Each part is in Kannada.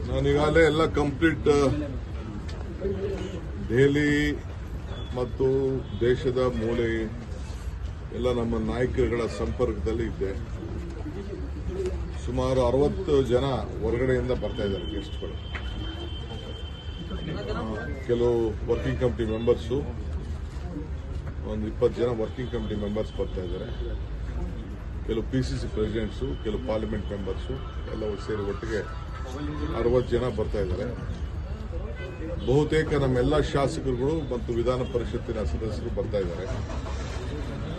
ನಾನೀಗಾಗಲೇ ಎಲ್ಲ ಕಂಪ್ಲೀಟ್ ದೆಹಲಿ ಮತ್ತು ದೇಶದ ಮೂಲೆ ಎಲ್ಲ ನಮ್ಮ ನಾಯಕರುಗಳ ಸಂಪರ್ಕದಲ್ಲಿ ಇದ್ದೆ. ಸುಮಾರು 60 ಜನ ಹೊರಗಡೆಯಿಂದ ಬರ್ತಾ ಇದ್ದಾರೆ ಗೆಸ್ಟ್ಗಳು. ಕೆಲವು ವರ್ಕಿಂಗ್ ಕಮಿಟಿ ಮೆಂಬರ್ಸು, ಒಂದು 20 ಜನ ವರ್ಕಿಂಗ್ ಕಮಿಟಿ ಮೆಂಬರ್ಸ್ ಬರ್ತಾ ಇದ್ದಾರೆ. ಕೆಲವು PCC ಪ್ರೆಸಿಡೆಂಟ್ಸು, ಕೆಲವು ಪಾರ್ಲಿಮೆಂಟ್ ಮೆಂಬರ್ಸು ಎಲ್ಲ ಸೇರಿ ಒಟ್ಟಿಗೆ 60 ಜನ ಬರ್ತಾ ಇದ್ದಾರೆ. ಬಹುತೇಕ ನಮ್ಮೆಲ್ಲ ಶಾಸಕರುಗಳು ಮತ್ತು ವಿಧಾನ ಪರಿಷತ್ತಿನ ಸದಸ್ಯರು ಬರ್ತಾ ಇದ್ದಾರೆ.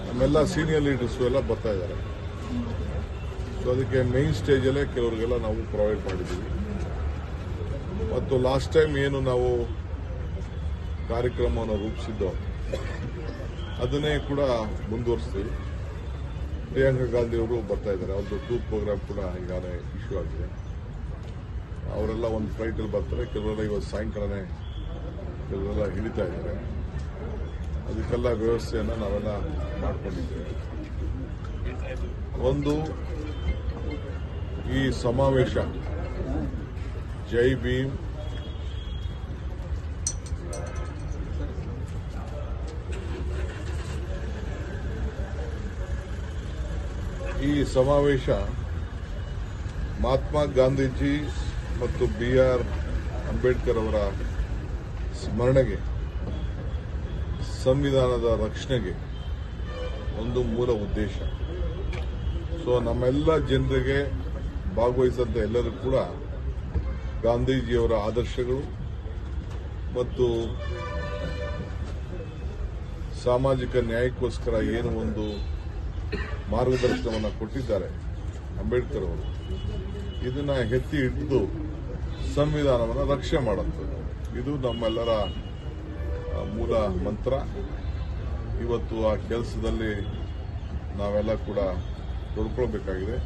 ನಮ್ಮೆಲ್ಲ ಸೀನಿಯರ್ ಲೀಡರ್ಸು ಎಲ್ಲ ಬರ್ತಾ ಇದ್ದಾರೆ. ಸೊ ಅದಕ್ಕೆ ಮೈನ್ ಸ್ಟೇಜಲ್ಲೇ ಕೆಲವರಿಗೆಲ್ಲ ನಾವು ಪ್ರೊವೈಡ್ ಮಾಡಿದ್ದೀವಿ. ಮತ್ತು ಲಾಸ್ಟ್ ಟೈಮ್ ಏನು ನಾವು ಕಾರ್ಯಕ್ರಮವನ್ನು ರೂಪಿಸಿದ್ದೋ ಅದನ್ನೇ ಕೂಡ ಮುಂದುವರಿಸ್ತೀವಿ. ಪ್ರಿಯಾಂಕಾ ಗಾಂಧಿ ಅವರು ಬರ್ತಾ ಇದ್ದಾರೆ. ಅವ್ರದ್ದು ಟೂರ್ ಪ್ರೋಗ್ರಾಮ್ ಕೂಡ ಈಗಾಗಲೇ ಇಶ್ಯೂ ಆಗಿದೆ. ಅವರೆಲ್ಲ ಒಂದು ಫ್ಲೈಟಲ್ಲಿ ಬರ್ತಾರೆ. ಕೆಲವರೆಲ್ಲ ಇವತ್ತು ಸಾಯಂಕಾಲನೇ ಕೆಲವರೆಲ್ಲ ಹಿಡಿತಾ ಇದ್ದಾರೆ. ಅದಕ್ಕೆಲ್ಲ ವ್ಯವಸ್ಥೆಯನ್ನು ನಾವೆಲ್ಲ ಮಾಡಿಕೊಂಡಿದ್ದೇವೆ. ಒಂದು ಈ ಸಮಾವೇಶ ಜೈ ಭೀಮ್, ಈ ಸಮಾವೇಶ ಮಹಾತ್ಮ ಗಾಂಧೀಜಿ ಮತ್ತು BR ಅಂಬೇಡ್ಕರ್ ಅವರ ಸ್ಮರಣೆಗೆ, ಸಂವಿಧಾನದ ರಕ್ಷಣೆಗೆ ಒಂದು ಮೂಲ ಉದ್ದೇಶ. ಸೊ ನಮ್ಮೆಲ್ಲ ಜನರಿಗೆ ಭಾಗವಹಿಸಿದಂಥ ಎಲ್ಲರೂ ಕೂಡ ಗಾಂಧೀಜಿಯವರ ಆದರ್ಶಗಳು ಮತ್ತು ಸಾಮಾಜಿಕ ನ್ಯಾಯಕ್ಕೋಸ್ಕರ ಏನು ಒಂದು ಮಾರ್ಗದರ್ಶನವನ್ನು ಕೊಟ್ಟಿದ್ದಾರೆ ಅಂಬೇಡ್ಕರ್ ಅವರು, ಇದನ್ನ ಎತ್ತಿ ಹಿಡಿದು ಸಂವಿಧಾನವನ್ನು ರಕ್ಷಣೆ ಮಾಡುವಂಥದ್ದು ಇದು ನಮ್ಮೆಲ್ಲರ ಮೂಲ ಮಂತ್ರ. ಇವತ್ತು ಆ ಕೆಲಸದಲ್ಲಿ ನಾವೆಲ್ಲ ಕೂಡ ತೊಡ್ಕೊಳ್ಬೇಕಾಗಿದೆ.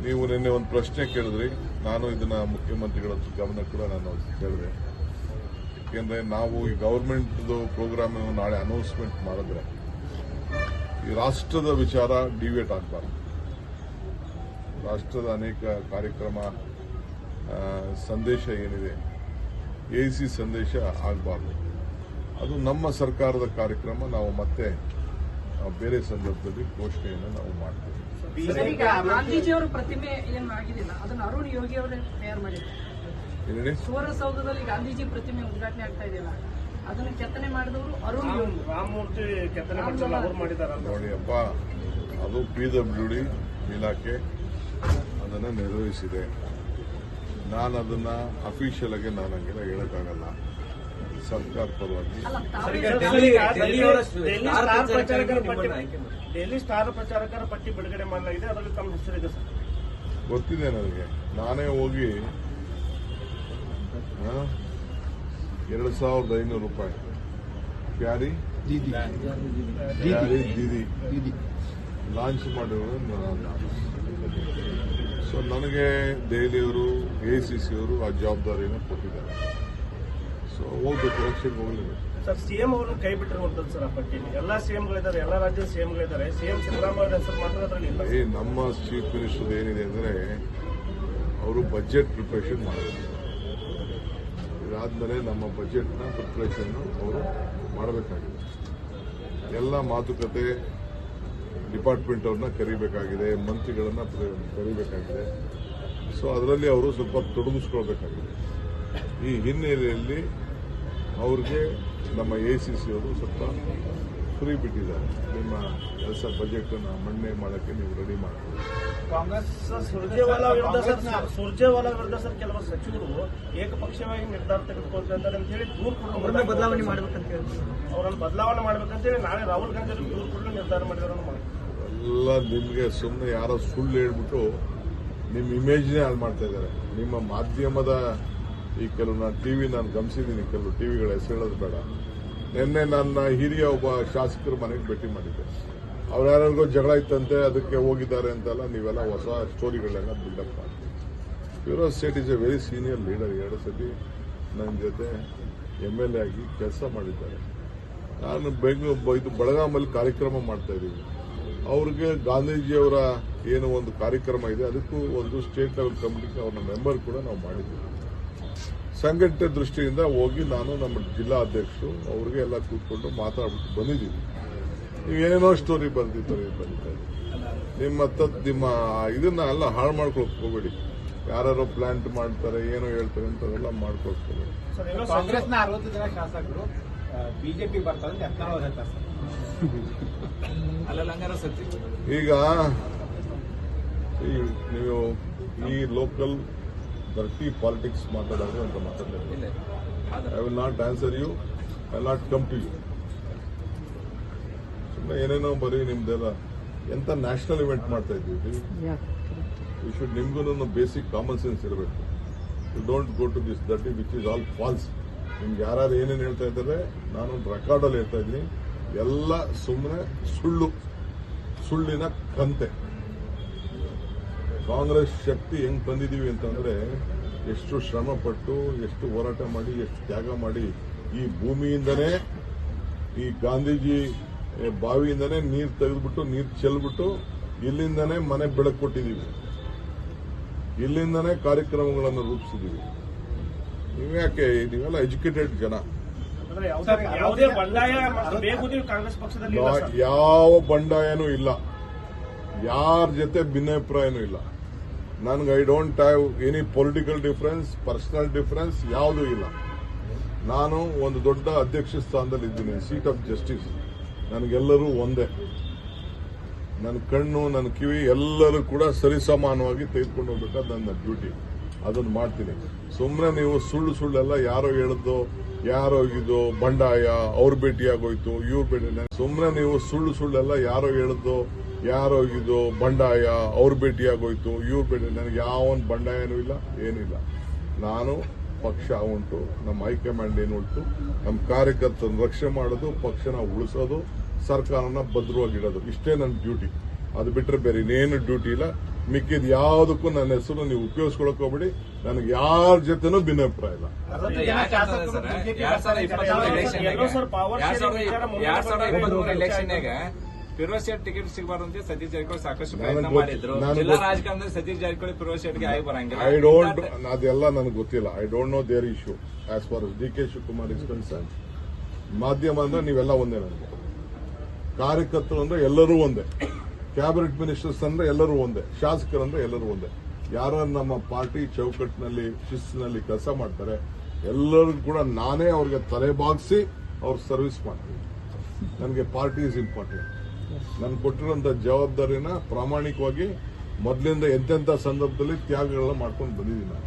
ನೀವು ನಿನ್ನೆ ಒಂದು ಪ್ರಶ್ನೆ ಕೇಳಿದ್ರಿ, ನಾನು ಇದನ್ನ ಮುಖ್ಯಮಂತ್ರಿಗಳ ಗಮನ ಕೂಡ ನಾನು ಕೇಳಿದೆ. ಯಾಕೆಂದ್ರೆ ನಾವು ಈ ಗವರ್ಮೆಂಟ್ದು ಪ್ರೋಗ್ರಾಮ್ ನಾಳೆ ಅನೌನ್ಸ್ಮೆಂಟ್ ಮಾಡಿದ್ರೆ ಈ ರಾಷ್ಟ್ರದ ವಿಚಾರ ಡಿವಿಯೇಟ್ ಆಗಬಾರ್ದು. ರಾಷ್ಟ್ರದ ಅನೇಕ ಕಾರ್ಯಕ್ರಮ ಸಂದೇಶ ಏನಿದೆ AC ಸಂದೇಶ ಆಗಬಾರ್ದು. ಅದು ನಮ್ಮ ಸರ್ಕಾರದ ಕಾರ್ಯಕ್ರಮ. ನಾವು ಮತ್ತೆ ಬೇರೆ ಸಂದರ್ಭದಲ್ಲಿ ಘೋಷಣೆಯನ್ನು ನಾವು ಮಾಡ್ತೇವೆ. ಗಾಂಧೀಜಿಯವರ ಪ್ರತಿಮೆ ಏನು ಆಗಿದಿಲ್ಲ, ಅದನ್ನು ಅರುಣ್ ಯೋಗಿ ಅವರೇ ತಯಾರು ಮಾಡಿದ್ದಾರೆ. ಸುವರ್ಣಸೌಧದಲ್ಲಿ ಗಾಂಧೀಜಿ ಪ್ರತಿಮೆ ಉದ್ಘಾಟನೆ ಆಗ್ತಾ ಇದೆಯಲ್ಲ, ಅದನ್ನು ಕೆತ್ತನೆ ಮಾಡಿದವರು ಅರುಣ್ ಯೋಗಿ. ರಾಮಮೂರ್ತಿ ಕೆತ್ತನೆ ಮಾಡಿದ್ದಾರೆ ನೋಡಿ ಅಪ್ಪ, ಅದು PWD ಇಲಾಖೆ ಅದನ್ನು ನಿರ್ವಹಿಸಿದೆ. ನಾನು ಅದನ್ನ ಅಫಿಷಿಯಲ್ ಆಗಿ ನಾನು ಹಂಗೆಲ್ಲ ಹೇಳಕ್ಕಾಗಲ್ಲ. ಸರ್ಕಾರ ಪರವಾಗಿ ಡೆಲ್ಲಿ ಸ್ಟಾರ್ ಪ್ರಚಾರಕರ ಪಟ್ಟಿ ಬಿಡುಗಡೆ ಮಾಡಲಾಗಿದೆ. ಅದರಲ್ಲಿ ತಮ್ಮ ಹೆಸರಿದೆ ಸರ್. ಗೊತ್ತಿದೆ ನನಗೆ. ನಾನೇ ಹೋಗಿ 2,500 ರೂಪಾಯಿ ಪ್ಯಾರಿ ದೀದಿ ಲಾಂಚ್ ಮಾಡಿರೋದು. ಸೊ ನನಗೆ ದೆಹಲಿಯವರು ACC ಅವರು ಆ ಜವಾಬ್ದಾರಿಯನ್ನು ಕೊಟ್ಟಿದ್ದಾರೆ. ಸೊ ಹೋಗ್ಬೇಕು, ಎಲೆಕ್ಷನ್ಗೆ ಹೋಗ್ಲೇಬೇಕು. ಸರ್, CM ಅವರು ಕೈ ಬಿಟ್ಟಿರುವಂತದ್ದು ಸರ್. ಆ ಪಟ್ಟಿಯಲ್ಲಿ ಎಲ್ಲ CMಗಳಿದ್ದಾರೆ, ಎಲ್ಲ ರಾಜ್ಯದ CMಗಳಿದ್ದಾರೆ. CM ಸಿದ್ದರಾಮಯ್ಯ ಹೆಸರು ಮಾತ್ರ ಅದರಲ್ಲಿ ಇಲ್ಲ. ನಮ್ಮ ಚೀಫ್ ಮಿನಿಸ್ಟರ್ ಏನಿದೆ ಅಂದ್ರೆ ಅವರು ಬಜೆಟ್ ಪ್ರಿಪರೇಷನ್ ಮಾಡಬೇಕು. ಇದಾದ್ಮೇಲೆ ನಮ್ಮ ಬಜೆಟ್ನ ಪ್ರಿಪರೇಷನ್ ಅವರು ಮಾಡಬೇಕಾಗಿದೆ. ಎಲ್ಲ ಮಾತುಕತೆ ಡಿಪಾರ್ಟ್ಮೆಂಟ್ ಅವ್ರನ್ನ ಕರಿಬೇಕಾಗಿದೆ, ಮಂತ್ರಿಗಳನ್ನ ಕರಿಬೇಕಾಗಿದೆ. ಸೊ ಅದರಲ್ಲಿ ಅವರು ಸ್ವಲ್ಪ ತೊಡಗಿಸ್ಕೊಳ್ಬೇಕಾಗಿದೆ. ಈ ಹಿನ್ನೆಲೆಯಲ್ಲಿ ಅವ್ರಿಗೆ ನಮ್ಮ ACC ಅವರು ಸ್ವಲ್ಪ ಫ್ರೀ ಬಿಟ್ಟಿದ್ದಾರೆ. ನಿಮ್ಮ ಕೆಲಸ ಬಜೆಟ್ ಅನ್ನು ಮಂಡನೆ ಮಾಡಕ್ಕೆ ನೀವು ರೆಡಿ ಮಾಡ್ತೀವಿ. ಕಾಂಗ್ರೆಸ್ ಸುರ್ಜೇವಾಲಾ ವಿರುದ್ಧ ಸರ್ ಕೆಲವು ಸಚಿವರು ಏಕಪಕ್ಷೀಯವಾಗಿ ನಿರ್ಧಾರ ತೆಗೆದುಕೊಳ್ತಾರೆ ಅಂತ ಹೇಳಿ ದೂರು ಕೊಟ್ಟು ಅವರನ್ನು ಬದಲಾವಣೆ ಮಾಡಬೇಕಂತ ಹೇಳಿ ನಾಳೆ ರಾಹುಲ್ ಗಾಂಧಿ ಅವರು ದೂರು ಕೊಟ್ಟು ನಿರ್ಧಾರ ಮಾಡಿದ್ರು. ಎಲ್ಲ ನಿಮಗೆ ಸುಮ್ಮನೆ ಯಾರೋ ಸುಳ್ಳು ಹೇಳ್ಬಿಟ್ಟು ನಿಮ್ಮ ಇಮೇಜ್ನೇ ಹಾಳು ಮಾಡ್ತಾ ಇದ್ದಾರೆ. ನಿಮ್ಮ ಮಾಧ್ಯಮದ ಈ ಕೆಲವು ನಾನು ಗಮನಿಸಿದ್ದೀನಿ. ಕೆಲವು ಟಿವಿಗಳ ಹೆಸರು ಹೇಳೋದು ಬೇಡ. ನಿನ್ನೆ ನನ್ನ ಹಿರಿಯ ಒಬ್ಬ ಶಾಸಕರ ಮನೆಗೆ ಭೇಟಿ ಮಾಡಿದ್ದೆ. ಅವ್ರು ಯಾರಿಗೋ ಜಗಳ ಇತ್ತಂತೆ, ಅದಕ್ಕೆ ಹೋಗಿದ್ದಾರೆ ಅಂತೆಲ್ಲ ನೀವೆಲ್ಲ ಹೊಸ ಸ್ಟೋರಿಗಳನ್ನೆಲ್ಲ ಬಿಲ್ಡಪ್ ಮಾಡಿ. Firoz Sait is a very senior leader. 2 ಸತಿ ನನ್ನ ಜೊತೆ MLA ಆಗಿ ಕೆಲಸ ಮಾಡಿದ್ದಾರೆ. ನಾನು ಬೆಳಗಾಮಲ್ಲಿ ಕಾರ್ಯಕ್ರಮ ಮಾಡ್ತಾ ಇದ್ದೀವಿ. ಅವ್ರಿಗೆ ಗಾಂಧೀಜಿಯವರ ಏನು ಒಂದು ಕಾರ್ಯಕ್ರಮ ಇದೆ ಅದಕ್ಕೂ ಒಂದು ಸ್ಟೇಟ್ ಲೆವೆಲ್ ಕಮಿಟಿಗೆ ಅವ್ರನ್ನ ಮೆಂಬರ್ ಕೂಡ ನಾವು ಮಾಡಿದ್ದೀವಿ. ಸಂಘಟನೆ ದೃಷ್ಟಿಯಿಂದ ಹೋಗಿ ನಾನು ನಮ್ಮ ಜಿಲ್ಲಾ ಅಧ್ಯಕ್ಷರು ಅವ್ರಿಗೆ ಎಲ್ಲ ಕೂತ್ಕೊಂಡು ಮಾತಾಡ್ಬಿಟ್ಟು ಬಂದಿದ್ದೀವಿ. ನೀವೇನೇನೋ ಸ್ಟೋರಿ ಬರ್ದಿದ್ದಾರೆ ನಿಮ್ಮ ಇದನ್ನ ಎಲ್ಲ ಹಾಳು ಮಾಡ್ಕೊಳಕ್ ಹೋಗ್ಬೇಡಿ. ಯಾರು ಪ್ಲಾಂಟ್ ಮಾಡ್ತಾರೆ ಏನೋ ಹೇಳ್ತಾರೆ ಅಂತದೆಲ್ಲ ಮಾಡ್ಕೊಳಕ್ ಹೋಗ್ಬೇಡಿ. ಕಾಂಗ್ರೆಸ್ನ 60 ಜನ ಶಾಸಕರು ಬಿಜೆಪಿ ಬರ್ತಾರೆ ಅಂತ ಯತ್ನಾಳ್ ಹೇಳ್ತಾರೆ ಸರ್. ಅಲ್ಲ ಹಂಗಾರೆ ಸತ್ಯ ಈಗ ನೀವು ಈ ಲೋಕಲ್ ಡರ್ಟಿ ಪಾಲಿಟಿಕ್ಸ್ ಮಾತಾಡೋದು ಅಂತ ಮಾತಾಡಲಿಲ್ಲ. I will not answer you, I will not come to you. ಸುಮ್ಮನೆ ಏನೇನೋ ಬರೀ ನಿಮ್ದೆಲ್ಲ ಎಂತ ನ್ಯಾಷನಲ್ ಇವೆಂಟ್ ಮಾಡ್ತಾ ಇದ್ದೀವಿ. ಯು ಶುಡ್ ನಿಮ್ಗೂ ಬೇಸಿಕ್ ಕಾಮನ್ ಸೆನ್ಸ್ ಇರಬೇಕು. You don't go to this that which is all false. ನಿಮ್ಗೆ ಯಾರು ಏನೇನು ಹೇಳ್ತಾ ಇದ್ದಾರೆ ನಾನೊಂದು ರೆಕಾರ್ಡಲ್ಲಿ ಹೇಳ್ತಾ ಇದ್ದೀನಿ, ಎಲ್ಲ ಸುಮ್ಮನೆ ಸುಳ್ಳಿನ ಕಂತೆ. ಕಾಂಗ್ರೆಸ್ ಶಕ್ತಿ ಹೆಂಗ್ ತಂದಿದೀವಿ ಅಂತಂದ್ರೆ ಎಷ್ಟು ಶ್ರಮ ಪಟ್ಟು, ಎಷ್ಟು ಹೋರಾಟ ಮಾಡಿ, ಎಷ್ಟು ತ್ಯಾಗ ಮಾಡಿ ಈ ಭೂಮಿಯಿಂದನೇ, ಈ ಗಾಂಧೀಜಿ ಬಾವಿಯಿಂದನೇ ನೀರು ತೆಗೆದ್ಬಿಟ್ಟು ನೀರು ಚೆಲ್ಬಿಟ್ಟು ಇಲ್ಲಿಂದನೇ ಮನೆ ಬೆಳಕು ಕೊಟ್ಟಿದ್ದೀವಿ, ಇಲ್ಲಿಂದನೇ ಕಾರ್ಯಕ್ರಮಗಳನ್ನು ರೂಪಿಸಿದ್ದೀವಿ. ನೀವ್ಯಾಕೆ ನೀವೆಲ್ಲ ಎಜುಕೇಟೆಡ್ ಜನ. ಯಾವುದೇ ಬಂಡಾಯ ಬೇಗುದಿ ಕಾಂಗ್ರೆಸ್ ಪಕ್ಷದಲ್ಲಿ ಇಲ್ಲ ಸರ್. ಯಾವ ಬಂಡಾಯನೂ ಇಲ್ಲ, ಯಾರ ಜೊತೆ ಭಿನ್ನಾಭಿಪ್ರಾಯನೂ ಇಲ್ಲ. ನನ್ಗೆ I don't have any political difference, personal difference ಯಾವುದೂ ಇಲ್ಲ. ನಾನು ಒಂದು ದೊಡ್ಡ ಅಧ್ಯಕ್ಷ ಸ್ಥಾನದಲ್ಲಿ ಇದ್ದೀನಿ, ಸೀಟ್ ಆಫ್ ಜಸ್ಟಿಸ್. ನನಗೆಲ್ಲರೂ ಒಂದೇ, ನನ್ನ ಕಣ್ಣು ನನ್ನ ಕಿವಿ ಎಲ್ಲರೂ ಕೂಡ ಸರಿಸಮಾನವಾಗಿ ತೆಗೆದುಕೊಂಡು ಹೋಗ್ಬೇಕಾದ ನನ್ನ ಡ್ಯೂಟಿ. ಅದನ್ನು ಮಾಡ್ತೀನಿ. ಸುಮ್ಮನೆ ನೀವು ಸುಳ್ಳೆಲ್ಲ ಯಾರೋ ಹೇಳಿದ್ದು, ಯಾರೋ ಇದು ಬಂಡಾಯ, ಅವ್ರ ಭೇಟಿಯಾಗೋಯ್ತು, ಇವ್ರ ಭೇಟಿ. ಸುಮ್ಮನೆ ನೀವು ಸುಳ್ಳೆಲ್ಲ ಯಾರೋ ಹೇಳಿದ್ದು, ಯಾರೋ ಇದು ಬಂಡಾಯ, ಅವ್ರ ಭೇಟಿಯಾಗೋಯ್ತು, ಇವ್ರ ಭೇಟಿ. ನನಗೆ ಯಾವೊಂದು ಬಂಡಾಯನೂ ಇಲ್ಲ, ಏನಿಲ್ಲ. ನಾನು ಪಕ್ಷ ಉಂಟು, ನಮ್ಮ ಹೈಕಮಾಂಡ್ ಏನು ಉಂಟು, ನಮ್ಮ ಕಾರ್ಯಕರ್ತರನ್ನು ರಕ್ಷಣೆ ಮಾಡೋದು, ಪಕ್ಷನ ಉಳಿಸೋದು, ಸರ್ಕಾರನ ಭದ್ರವಾಗಿಡೋದು, ಇಷ್ಟೇ ನನ್ನ ಡ್ಯೂಟಿ. ಅದು ಬಿಟ್ಟರೆ ಬೇರೆ ಇನ್ನೇನು ಡ್ಯೂಟಿ ಇಲ್ಲ. ಮಿಕ್ಕಿದ ಯಾವುದಕ್ಕೂ ನನ್ನ ಹೆಸರು ನೀವು ಉಪಯೋಗಿಸ್ಕೊಳಕ್ ಹೋಗ್ಬೇಡಿ. ನನಗೆ ಯಾರ ಜೊತೆನೂ ಭಿನ್ನಾಭಿಪ್ರಾಯ ಇಲ್ಲ. 2023 ಎಲೆಕ್ಷನ್ಯಾಗ ಫಿರೋಜ್ ಶೇಟ್ ಟಿಕೆಟ್ ಸಿಗಬಾರ್ದಂತೆ ಸತೀಶ್ ಜಾರಕಿಹೊಳಿ ಸಾಕಷ್ಟು ಪ್ರಯತ್ನ ಮಾಡಿದ್ರು. ಜಿಲ್ಲಾ ರಾಜಕಾರಣದಲ್ಲಿ ಸತೀಶ್ ಜಾರಕಿಹೊಳಿ ಫಿರೋಜ್ ಶೇಟ್ಗೆ ಆಗಿ ಬರಂಗಿಲ್ಲ. ಐ ಡೋಂಟ್, ಅದೆಲ್ಲ ನನಗೆ ಗೊತ್ತಿಲ್ಲ. I don't know their issue as for D K. Shivakumar is concern. ಮಾಧ್ಯಮ ಅಂದ್ರೆ ನೀವೆಲ್ಲ ಒಂದೇ, ನನಗೆ ಕಾರ್ಯಕರ್ತರು ಅಂದ್ರೆ ಎಲ್ಲರೂ ಒಂದೇ, ಕ್ಯಾಬಿನೆಟ್ ಮಿನಿಸ್ಟರ್ಸ್ ಅಂದ್ರೆ ಎಲ್ಲರೂ ಒಂದೇ, ಶಾಸಕರಂದ್ರೆ ಎಲ್ಲರೂ ಒಂದೇ. ಯಾರ ನಮ್ಮ ಪಾರ್ಟಿ ಚೌಕಟ್ಟಿನಲ್ಲಿ ಶಿಸ್ತಿನಲ್ಲಿ ಕೆಲಸ ಮಾಡ್ತಾರೆ ಎಲ್ಲರಿಗೂ ಕೂಡ ನಾನೇ ಅವ್ರಿಗೆ ತಲೆ ಬಾಗಿಸಿ ಅವ್ರ ಸರ್ವಿಸ್ ಮಾಡ್ತೀನಿ. ನನಗೆ ಪಾರ್ಟಿ ಇಸ್ ಇಂಪಾರ್ಟೆಂಟ್. ನಾನು ಕೊಟ್ಟಿರೋಂಥ ಜವಾಬ್ದಾರಿನ ಪ್ರಾಮಾಣಿಕವಾಗಿ ಮೊದಲಿಂದ ಎಂತೆಂಥ ಸಂದರ್ಭದಲ್ಲಿ ತ್ಯಾಗಗಳನ್ನ ಮಾಡ್ಕೊಂಡು ಬಂದಿದ್ದೀನಿ. ನಾನು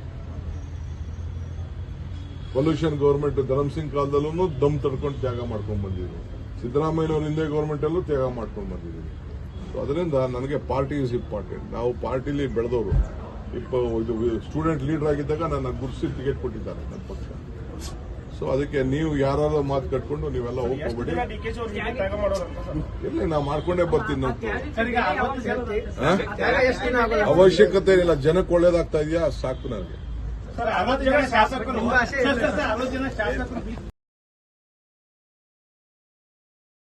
ಪೊಲ್ಯೂಷನ್ ಗವರ್ಮೆಂಟ್ ಧರ್ಮಸಿಂಗ್ ಕಾಲದಲ್ಲೂ ದಮ್ ತಡ್ಕೊಂಡು ತ್ಯಾಗ ಮಾಡ್ಕೊಂಡು ಬಂದಿದ್ದೀನಿ. ಸಿದ್ದರಾಮಯ್ಯನವ್ರ ಹಿಂದೆ ಗವರ್ಮೆಂಟ್ ಅಲ್ಲೂ ತ್ಯಾಗ ಮಾಡ್ಕೊಂಡು ಬಂದಿದ್ದೀನಿ. ಸೊ ಅದರಿಂದ ನನಗೆ ಪಾರ್ಟಿ ಇಸ್ ಇಂಪಾರ್ಟೆಂಟ್. ನಾವು ಪಾರ್ಟಿಲಿ ಬೆಳೆದವರು. ಇದು ಸ್ಟೂಡೆಂಟ್ ಲೀಡರ್ ಆಗಿದ್ದಾಗ ನನ್ನ ಗುರುಸಿ ಟಿಕೆಟ್ ಕೊಟ್ಟಿದ್ದಾರೆ ನನ್ನ ಪಕ್ಷ. ಸೊ ಅದಕ್ಕೆ ನೀವು ಯಾರು ಮಾತು ಕಟ್ಕೊಂಡು ನೀವೆಲ್ಲ ಹೋಗ್ಕೋಬೇಡಿ. ಇಲ್ಲ, ನಾವು ಮಾಡ್ಕೊಂಡೇ ಬರ್ತೀನಿ. ಅವಶ್ಯಕತೆ ಏನಿಲ್ಲ, ಜನಕ್ಕೆ ಒಳ್ಳೇದಾಗ್ತಾ ಇದೆಯಾ ಸಾಕು ನನಗೆ.